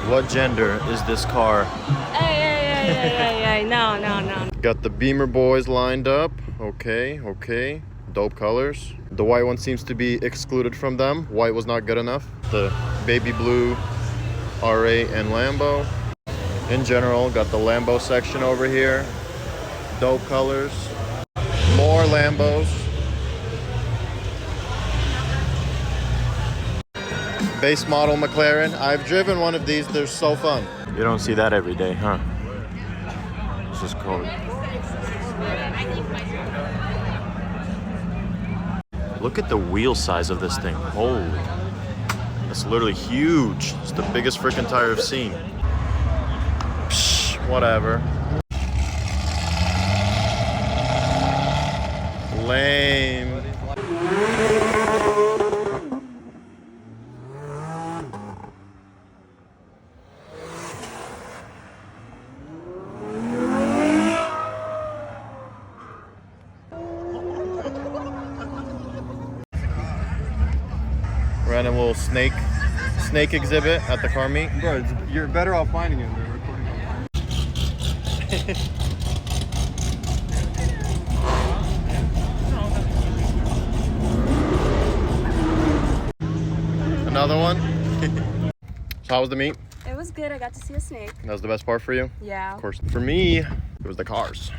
What gender is this car? Hey, no. Got the Beamer boys lined up. Okay. Dope colors. The white one seems to be excluded from them. White was not good enough. The baby blue R8 and Lambo. In general, got the Lambo section over here. Dope colors. More Lambos. Base model McLaren. I've driven one of these. They're so fun. You don't see that every day, huh? This is cool. Look at the wheel size of this thing. Holy. That's literally huge. It's the biggest freaking tire I've seen. Psh, whatever. Lame. We're at a little snake exhibit at the car meet. Bro, you're better off finding him than recording him. Another one. So how was the meet? It was good. I got to see a snake. That was the best part for you? Yeah. Of course. For me, it was the cars.